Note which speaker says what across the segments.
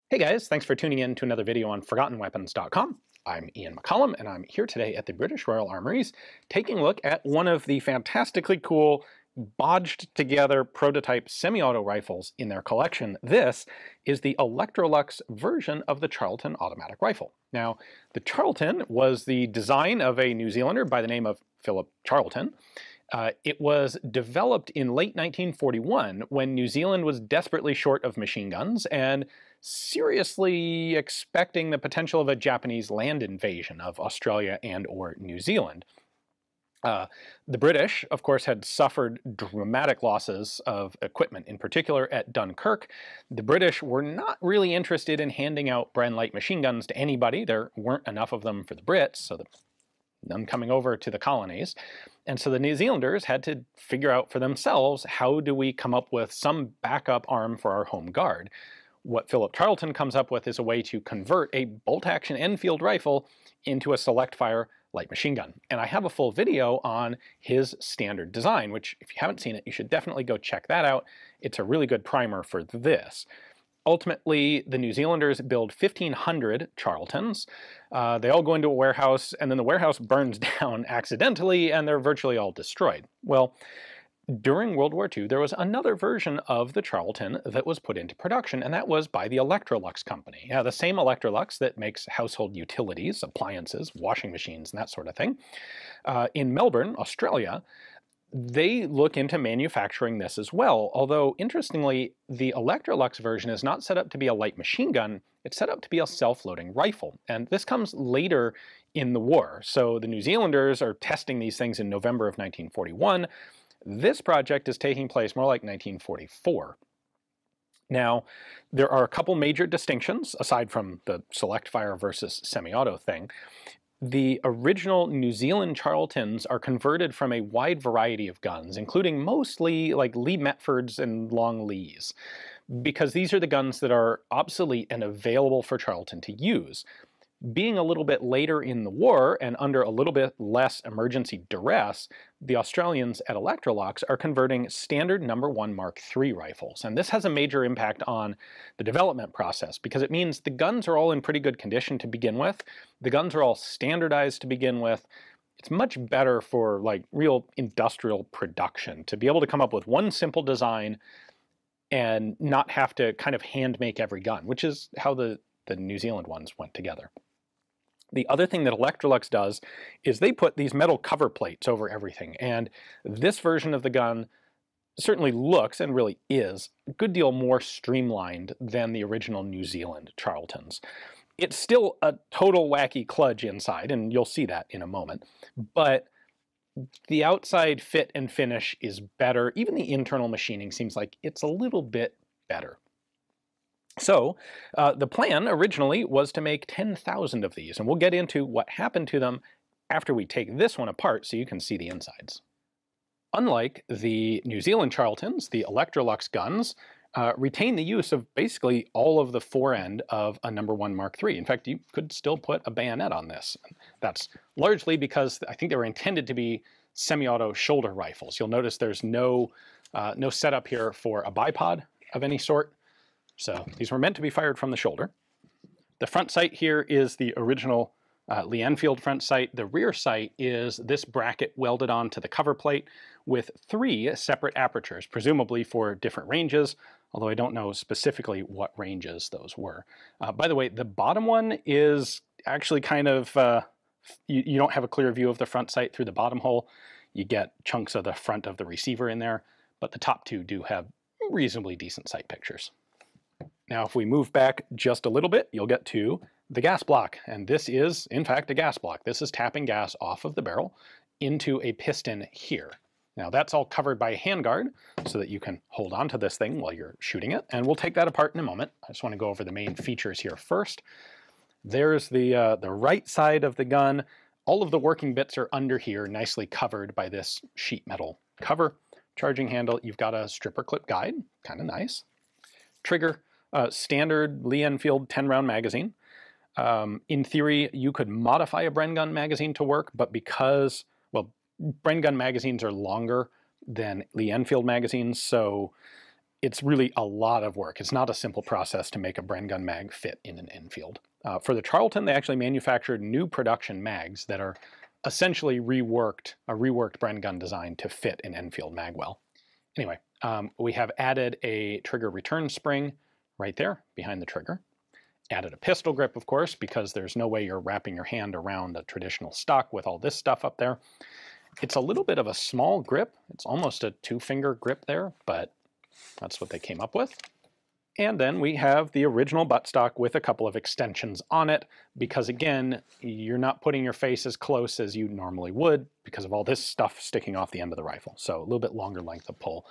Speaker 1: Hey guys, thanks for tuning in to another video on ForgottenWeapons.com. I'm Ian McCollum, and I'm here today at the British Royal Armouries taking a look at one of the fantastically cool, bodged together prototype semi-auto rifles in their collection. This is the Electrolux version of the Charlton automatic rifle. Now, the Charlton was the design of a New Zealander by the name of Phillip Charlton. It was developed in late 1941 when New Zealand was desperately short of machine guns and seriously expecting the potential of a Japanese land invasion of Australia and or New Zealand. The British, of course, had suffered dramatic losses of equipment, in particular at Dunkirk. The British were not really interested in handing out Bren light machine guns to anybody. There weren't enough of them for the Brits, so none coming over to the colonies. And so the New Zealanders had to figure out for themselves, how do we come up with some backup arm for our home guard? What Phillip Charlton comes up with is a way to convert a bolt-action Enfield rifle into a select-fire light machine gun. And I have a full video on his standard design, which if you haven't seen it, you should definitely go check that out. It's a really good primer for this. Ultimately, the New Zealanders build 1,500 Charltons. They all go into a warehouse, and then the warehouse burns down accidentally, and they're virtually all destroyed. Well, during World War II, there was another version of the Charlton that was put into production, and that was by the Electrolux company. The same Electrolux that makes household utilities, appliances, washing machines, and that sort of thing. In Melbourne, Australia, they look into manufacturing this as well, although interestingly, the Electrolux version is not set up to be a light machine gun, it's set up to be a self-loading rifle. And this comes later in the war. So the New Zealanders are testing these things in November of 1941. This project is taking place more like 1944. Now, there are a couple major distinctions, aside from the select fire versus semi-auto thing. The original New Zealand Charltons are converted from a wide variety of guns, including mostly like Lee Metfords and Long Lees, because these are the guns that are obsolete and available for Charlton to use. Being a little bit later in the war and under a little bit less emergency duress, the Australians at Electrolux are converting standard No. 1 MkIII rifles. And this has a major impact on the development process because it means the guns are all in pretty good condition to begin with. The guns are all standardized to begin with. It's much better for like real industrial production to be able to come up with one simple design and not have to kind of hand make every gun, which is how the New Zealand ones went together. The other thing that Electrolux does is they put these metal cover plates over everything, and this version of the gun certainly looks, and really is, a good deal more streamlined than the original New Zealand Charltons. It's still a total wacky kludge inside, and you'll see that in a moment, but the outside fit and finish is better. Even the internal machining seems like it's a little bit better. So the plan originally was to make 10,000 of these, and we'll get into what happened to them after we take this one apart so you can see the insides. Unlike the New Zealand Charltons, the Electrolux guns retain the use of basically all of the forend of a No. 1 MkIII. In fact, you could still put a bayonet on this. That's largely because I think they were intended to be semi-auto shoulder rifles. You'll notice there's no setup here for a bipod of any sort. So these were meant to be fired from the shoulder. The front sight here is the original Lee Enfield front sight. The rear sight is this bracket welded onto the cover plate with 3 separate apertures, presumably for different ranges, although I don't know specifically what ranges those were. By the way, the bottom one is actually kind of, you don't have a clear view of the front sight through the bottom hole. You get chunks of the front of the receiver in there, but the top 2 do have reasonably decent sight pictures. Now, if we move back just a little bit, you'll get to the gas block. And this is, in fact, a gas block. This is tapping gas off of the barrel into a piston here. Now, that's all covered by a handguard so that you can hold on to this thing while you're shooting it. And we'll take that apart in a moment. I just want to go over the main features here first. There's the right side of the gun. All of the working bits are under here, nicely covered by this sheet metal cover. Charging handle, you've got a stripper clip guide, kind of nice. Trigger, standard Lee Enfield 10-round magazine. In theory, you could modify a Bren gun magazine to work, but because, well, Bren gun magazines are longer than Lee Enfield magazines, so it's really a lot of work. It's not a simple process to make a Bren gun mag fit in an Enfield. For the Charlton, they actually manufactured new production mags that are essentially a reworked Bren gun design to fit an Enfield mag well. Anyway, we have added a trigger return spring right there behind the trigger. Added a pistol grip, of course, because there's no way you're wrapping your hand around a traditional stock with all this stuff up there. It's a little bit of a small grip. It's almost a 2-finger grip there, but that's what they came up with. And then we have the original buttstock with a couple of extensions on it, because again, you're not putting your face as close as you normally would because of all this stuff sticking off the end of the rifle. So a little bit longer length of pull.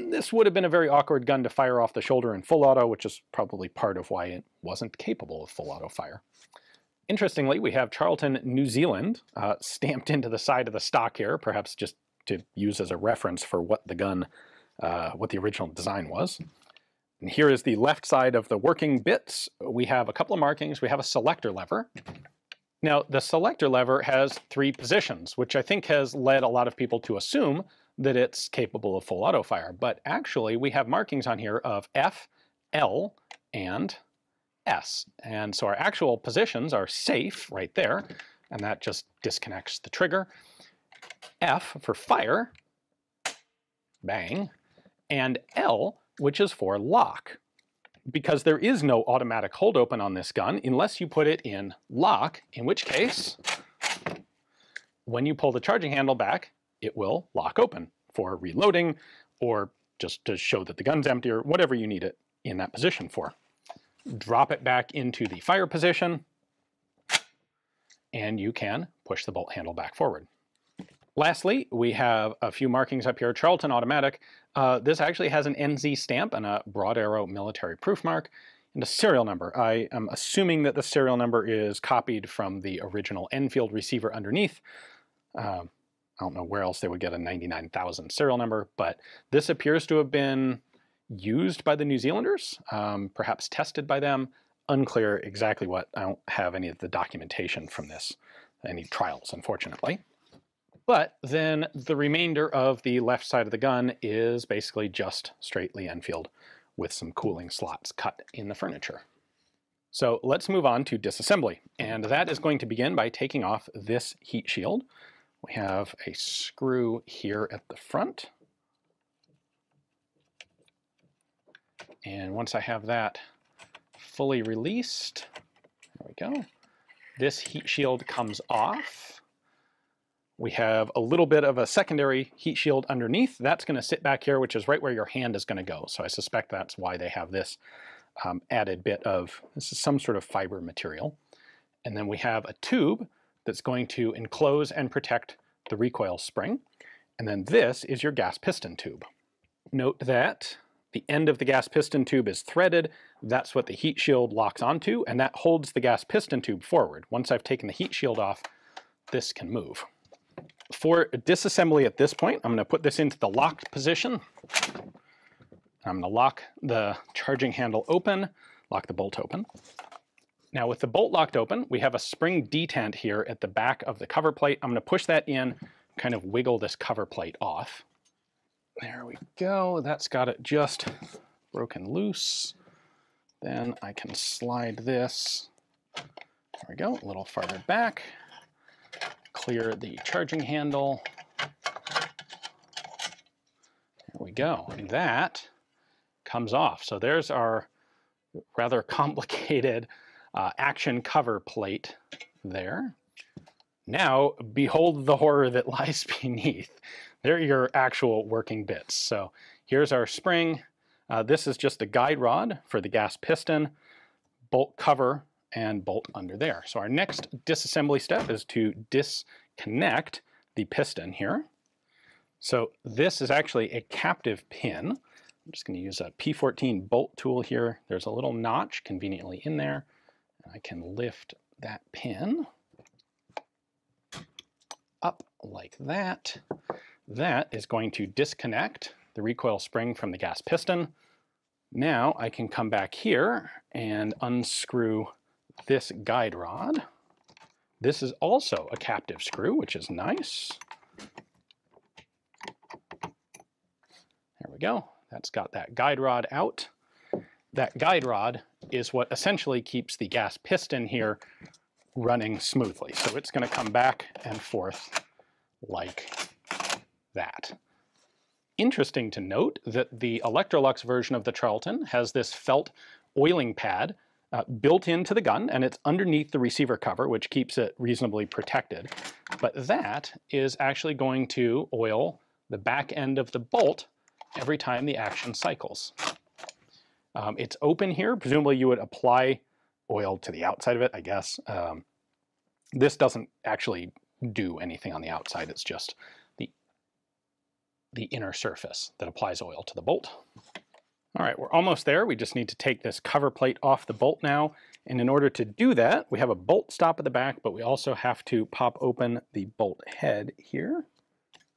Speaker 1: This would have been a very awkward gun to fire off the shoulder in full auto, which is probably part of why it wasn't capable of full auto fire. Interestingly, we have Charlton, New Zealand stamped into the side of the stock here, perhaps just to use as a reference for what the gun, what the original design was. And here is the left side of the working bits. We have a couple of markings. We have a selector lever. Now, the selector lever has 3 positions, which I think has led a lot of people to assume that it's capable of full auto fire. But actually, we have markings on here of F, L, and S. And so our actual positions are safe right there, and that just disconnects the trigger. F for fire, bang, and L, which is for lock, because there is no automatic hold open on this gun unless you put it in lock, in which case, when you pull the charging handle back, it will lock open for reloading or just to show that the gun's empty or whatever you need it in that position for. Drop it back into the fire position, and you can push the bolt handle back forward. Lastly, we have a few markings up here. Charlton automatic. This actually has an NZ stamp and a broad arrow military proof mark and a serial number. I am assuming that the serial number is copied from the original Enfield receiver underneath. I don't know where else they would get a 99,000 serial number, but this appears to have been used by the New Zealanders, perhaps tested by them. Unclear exactly what. I don't have any of the documentation from this, any trials, unfortunately. But then the remainder of the left side of the gun is basically just straight Lee Enfield with some cooling slots cut in the furniture. So let's move on to disassembly. And that is going to begin by taking off this heat shield. We have a screw here at the front. And once I have that fully released, there we go, this heat shield comes off. We have a little bit of a secondary heat shield underneath. That's going to sit back here, which is right where your hand is going to go. So I suspect that's why they have this added bit of, this is some sort of fiber material. And then we have a tube that's going to enclose and protect the recoil spring. And then this is your gas piston tube. Note that the end of the gas piston tube is threaded. That's what the heat shield locks onto, and that holds the gas piston tube forward. Once I've taken the heat shield off, this can move. For disassembly at this point, I'm going to put this into the locked position. I'm going to lock the charging handle open, lock the bolt open. Now with the bolt locked open, we have a spring detent here at the back of the cover plate. I'm going to push that in, kind of wiggle this cover plate off. There we go. That's got it just broken loose. Then I can slide this, there we go, a little farther back. Clear the charging handle. There we go. And that comes off. So there's our rather complicated action cover plate there. Now, behold the horror that lies beneath. They're your actual working bits. So here's our spring. This is just a guide rod for the gas piston, bolt cover, and bolt under there. So our next disassembly step is to disconnect the piston here. So this is actually a captive pin. I'm just going to use a P14 bolt tool here. There's a little notch conveniently in there. I can lift that pin up like that. That is going to disconnect the recoil spring from the gas piston. Now I can come back here and unscrew this guide rod. This is also a captive screw, which is nice. There we go. That's got that guide rod out. That guide rod is what essentially keeps the gas piston here running smoothly. So it's going to come back and forth like that. Interesting to note that the Electrolux version of the Charlton has this felt oiling pad built into the gun, and it's underneath the receiver cover, which keeps it reasonably protected. But that is actually going to oil the back end of the bolt every time the action cycles. It's open here. Presumably you would apply oil to the outside of it, I guess. This doesn't actually do anything on the outside. It's just the inner surface that applies oil to the bolt. All right, we're almost there. We just need to take this cover plate off the bolt now. And in order to do that, we have a bolt stop at the back, but we also have to pop open the bolt head here.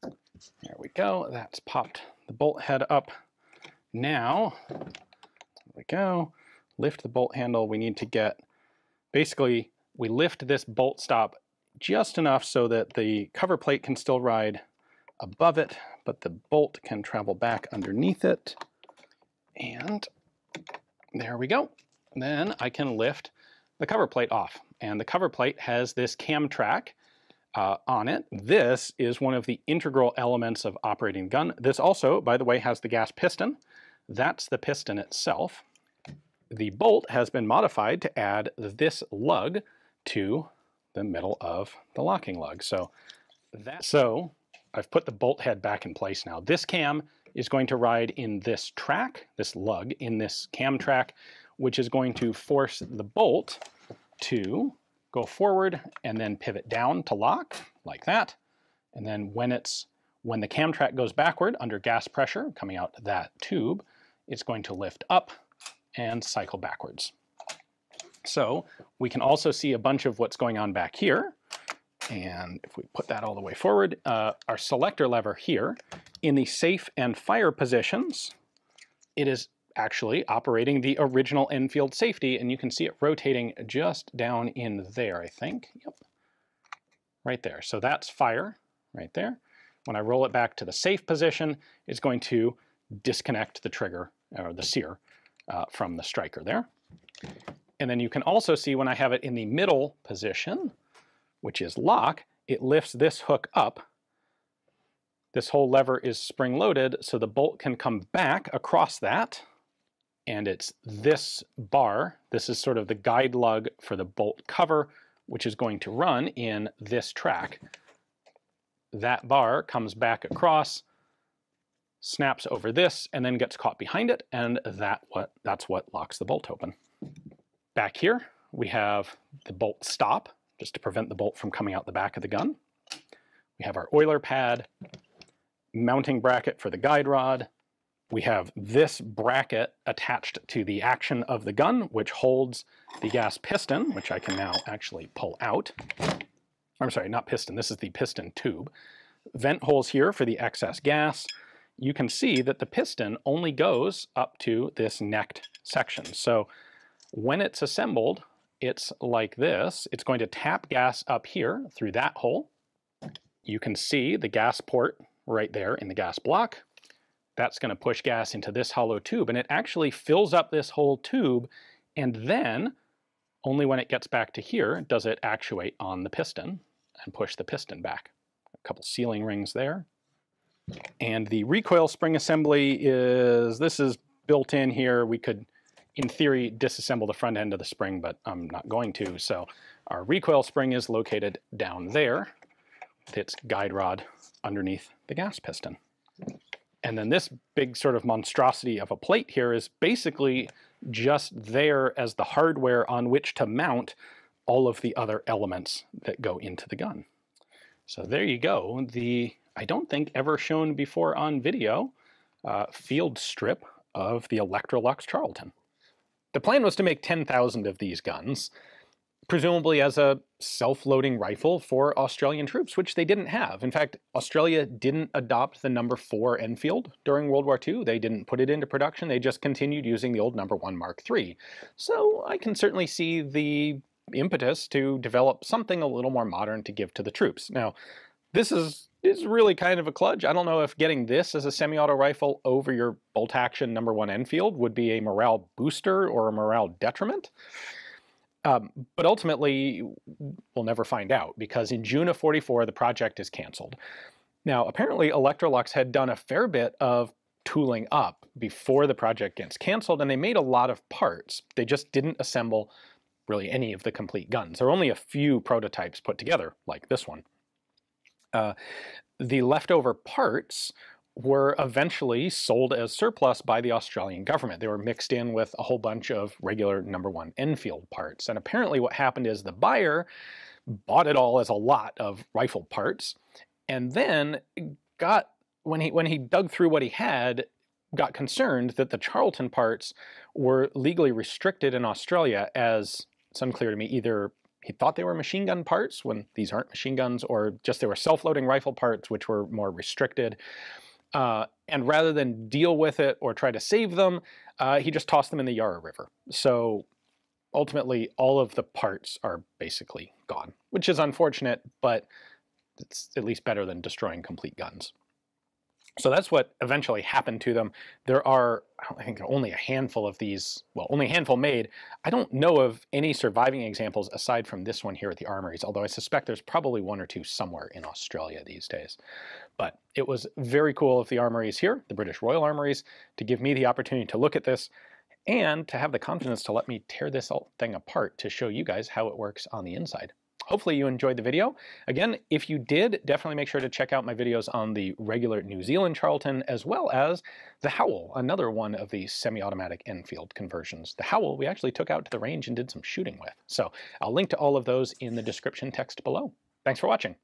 Speaker 1: There we go. That's popped the bolt head up. Now, there we go. Lift the bolt handle. We need to get, basically, we lift this bolt stop just enough so that the cover plate can still ride above it, but the bolt can travel back underneath it. And there we go. Then I can lift the cover plate off. And the cover plate has this cam track on it. This is one of the integral elements of operating the gun. This also, by the way, has the gas piston. That's the piston itself. The bolt has been modified to add this lug to the middle of the locking lug. So I've put the bolt head back in place now. This cam is going to ride in this track, this lug, in this cam track, which is going to force the bolt to go forward and then pivot down to lock, like that. And then when the cam track goes backward under gas pressure coming out that tube, it's going to lift up and cycle backwards. So we can also see a bunch of what's going on back here. And if we put that all the way forward, our selector lever here, in the safe and fire positions, it is actually operating the original Enfield safety, and you can see it rotating just down in there, I think. Yep, right there. So that's fire right there. When I roll it back to the safe position, it's going to disconnect the trigger, or the sear, from the striker there. And then you can also see when I have it in the middle position, which is lock, it lifts this hook up. This whole lever is spring-loaded, so the bolt can come back across that, and it's this bar. This is sort of the guide lug for the bolt cover, which is going to run in this track. That bar comes back across, snaps over this, and then gets caught behind it, and that's what locks the bolt open. Back here, we have the bolt stop, just to prevent the bolt from coming out the back of the gun. We have our oiler pad, mounting bracket for the guide rod. We have this bracket attached to the action of the gun, which holds the gas piston, which I can now actually pull out. I'm sorry, not piston, this is the piston tube. Vent holes here for the excess gas. You can see that the piston only goes up to this necked section. So when it's assembled, it's like this. It's going to tap gas up here through that hole. You can see the gas port right there in the gas block. That's going to push gas into this hollow tube, and it actually fills up this whole tube, and then only when it gets back to here does it actuate on the piston and push the piston back. A couple sealing rings there. And the recoil spring assembly this is built in here. We could, in theory, disassemble the front end of the spring, but I'm not going to. So our recoil spring is located down there with its guide rod underneath the gas piston. And then this big sort of monstrosity of a plate here is basically just there as the hardware on which to mount all of the other elements that go into the gun. So there you go, the, I don't think ever shown before on video, field strip of the Electrolux Charlton. The plan was to make 10,000 of these guns, presumably as a self-loading rifle for Australian troops, which they didn't have. In fact, Australia didn't adopt the No. 4 Enfield during World War II. They didn't put it into production. They just continued using the old No. 1 MkIII. So I can certainly see the impetus to develop something a little more modern to give to the troops. Now, This is really kind of a kludge. I don't know if getting this as a semi-auto rifle over your bolt-action No1 Enfield would be a morale booster or a morale detriment. But ultimately, we'll never find out, because in June of '44, the project is canceled. Now, apparently, Electrolux had done a fair bit of tooling up before the project gets canceled, and they made a lot of parts. They just didn't assemble really any of the complete guns. There are only a few prototypes put together, like this one. The leftover parts were eventually sold as surplus by the Australian government. They were mixed in with a whole bunch of regular No1 Enfield parts. And apparently what happened is the buyer bought it all as a lot of rifle parts, and then when he dug through what he had, got concerned that the Charlton parts were legally restricted in Australia, as it's unclear to me, either he thought they were machine gun parts when these aren't machine guns, or just they were self-loading rifle parts which were more restricted. And rather than deal with it or try to save them, he just tossed them in the Yarra River. So ultimately, all of the parts are basically gone, which is unfortunate, but it's at least better than destroying complete guns. So that's what eventually happened to them. There are, I think, only a handful of these, well, only a handful made. I don't know of any surviving examples aside from this one here at the armories, although I suspect there's probably one or two somewhere in Australia these days. But it was very cool of the armories here, the British Royal Armories, to give me the opportunity to look at this and to have the confidence to let me tear this whole thing apart to show you guys how it works on the inside. Hopefully you enjoyed the video. Again, if you did, definitely make sure to check out my videos on the regular New Zealand Charlton, as well as the Howl, another one of the semi-automatic Enfield conversions. The Howl we actually took out to the range and did some shooting with. So I'll link to all of those in the description text below. Thanks for watching.